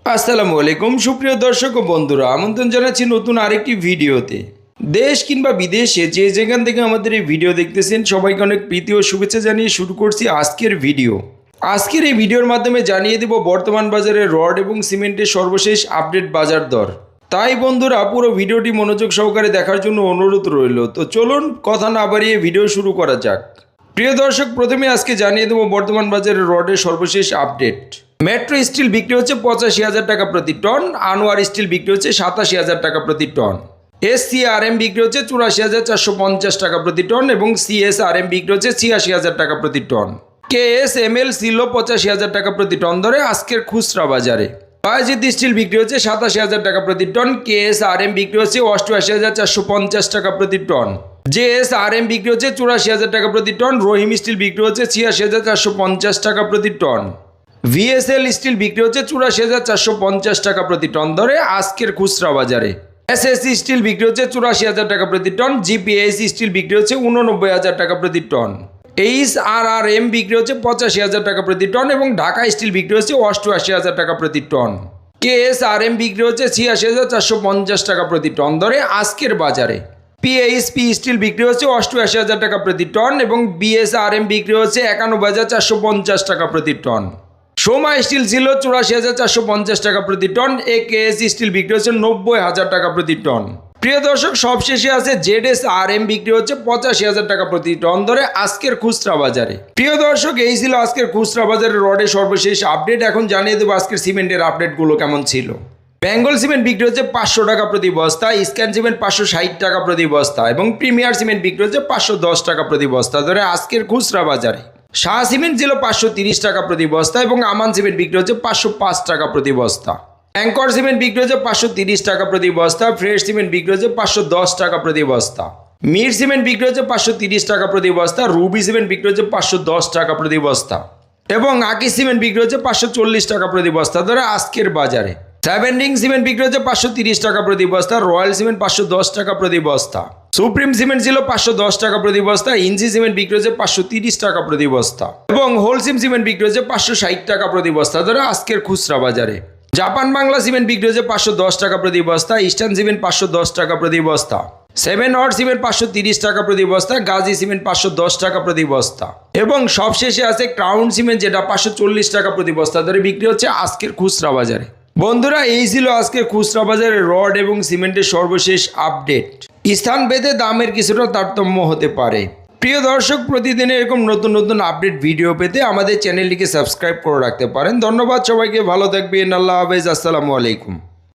আসসালামু আলাইকুম সুপ্রিয় দর্শক ও বন্ধুরা, আমন্ত্রণ জানাচ্ছি নতুন আরেকটি ভিডিওতে। দেশ কিংবা বিদেশে যে যেখান থেকে আমাদের এই ভিডিও দেখতেছেন সবাইকে অনেক প্রীতি ও শুভেচ্ছা জানিয়ে শুরু করছি আজকের ভিডিও। আজকের এই ভিডিওর মাধ্যমে জানিয়ে দেব বর্তমান বাজারে রড এবং সিমেন্টের সর্বশেষ আপডেট বাজার দর। তাই বন্ধুরা পুরো ভিডিওটি মনোযোগ সহকারে দেখার জন্য অনুরোধ রইল। তো চলুন কথা না বাড়িয়ে ভিডিও শুরু করা যাক। প্রিয় দর্শক, প্রথমে আজকে জানিয়ে দেবো বর্তমান বাজারে রডের সর্বশেষ আপডেট। মেট্রো স্টিল বিক্রি হচ্ছে 85,000 টাকা প্রতি টন, আনোয়ার স্টিল বিক্রি হচ্ছে 87,000 টাকা প্রতি টন, SCRM বিক্রি হচ্ছে 84,450 টাকা প্রতি টন এবং CSRM বিক্রি হচ্ছে 86,000 টাকা প্রতি টন। KSML ছিল 85,000 টাকা প্রতি টন ধরে আজকের খুচরা বাজারে। বায়জিৎ স্টিল বিক্রি হচ্ছে 87,000 টাকা প্রতি টন, KSRM বিক্রি হচ্ছে 88,450 টাকা প্রতি টন, JSRM বিক্রি হচ্ছে 84,000 টাকা প্রতি টন, রহিম স্টিল বিক্রি হচ্ছে 86,450 টাকা প্রতি টন, VSL স্টিল বিক্রি হচ্ছে 84,450 টাকা প্রতি টন ধরে আজকের খুচরা বাজারে। SSC স্টিল বিক্রি হচ্ছে 84,000 টাকা প্রতি টন, GPAC স্টিল বিক্রি হচ্ছে 89,000 টাকা প্রতি টন, HRRM বিক্রি হচ্ছে 85,000 টাকা প্রতি টন এবং ঢাকা স্টিল বিক্রি হচ্ছে 88,000 টাকা প্রতি টন। KSRM বিক্রি হচ্ছে 86,450 টাকা প্রতি টন ধরে আজকের বাজারে। PASP স্টিল বিক্রি হচ্ছে 88,000 টাকা প্রতি টন এবং BSRM বিক্রি হচ্ছে 91,450 টাকা প্রতি টন। সোমা স্টিল ছিল 84,450 টাকা প্রতি টন, AKS স্টিল বিক্রি হচ্ছে 90,000 টাকা প্রতি টন। প্রিয় দর্শক, সবশেষে আছে ZSRM বিক্রি হচ্ছে 85,000 টাকা প্রতি টন ধরে আজকের খুচরা বাজারে। প্রিয় দর্শক, এই ছিল আজকের খুচরা বাজারের রডের সর্বশেষ আপডেট। এখন জানিয়ে দেবো আজকের সিমেন্টের আপডেটগুলো কেমন ছিল। বেঙ্গল সিমেন্ট বিক্রি হচ্ছে 500 টাকা প্রতি বস্তা, স্ক্যান সিমেন্ট 560 টাকা প্রতি বস্তা এবং প্রিমিয়ার সিমেন্ট বিক্রি হচ্ছে 510 টাকা প্রতি বস্তা ধরে আজকের খুচরা বাজারে। শাহ সিমেন্ট ছিল 530 টাকা প্রতি বস্তা এবং আমান সিমেন্ট বিক্রি হচ্ছে 505 টাকা প্রতি বস্তা। অ্যাঙ্কর সিমেন্ট বিক্রি হচ্ছে 530 টাকা প্রতি বস্তা, ফ্রেশ সিমেন্ট বিক্রি হচ্ছে 510 টাকা প্রতি বস্তা, মির সিমেন্ট বিক্রি হচ্ছে 530 টাকা প্রতি বস্তা, রুবি সিমেন্ট বিক্রি হচ্ছে 510 টাকা প্রতি বস্তা এবং আকি সিমেন্ট বিক্রি হচ্ছে 540 টাকা প্রতি বস্তা ধরে আজকের বাজারে। সেভেন্ডিং সিমেন্ট বিক্রি হচ্ছে 530 টাকা প্রতি বস্তা, রয়্যাল সিমেন্ট 510 টাকা প্রতি বস্তা, সুপ্রিম সিমেন্ট ছিল 510 টাকা প্রতি বস্তা, ইঞ্জি সিমেন্ট বিক্রি হচ্ছে 530 টাকা প্রতি বস্তা এবং হোলসিম সিমেন্ট বিক্রি হচ্ছে 560 টাকা প্রতি বস্তা ধরে আজকের খুচরা বাজারে। জাপান বাংলা সিমেন্ট বিক্রি হচ্ছে 510 টাকা প্রতি বস্তা, ইস্টার্ন সিমেন্ট 510 টাকা প্রতি বস্তা, সেভেন হট সিমেন্ট 530 টাকা প্রতি বস্তা, গাজী সিমেন্ট 510 টাকা প্রতি বস্তা এবং সবশেষে আছে ক্রাউন সিমেন্ট যেটা 540 টাকা প্রতি বস্তা ধরে বিক্রি হচ্ছে আজকের খুচরা বাজারে। বন্ধুরা, এই ছিল আজকের খুচরা বাজারে রড এবং সিমেন্টের সর্বশেষ আপডেট। স্থান ভেদে দামের কিছুটা তারতম্য হতে পারে। প্রিয় দর্শক, প্রতিদিন এরকম নতুন নতুন আপডেট ভিডিও পেতে আমাদের চ্যানেলটিকে সাবস্ক্রাইব করে রাখতে পারেন। ধন্যবাদ সবাইকে, ভালো থাকবেন, আল্লাহ হাফেজ, আসসালামু আলাইকুম।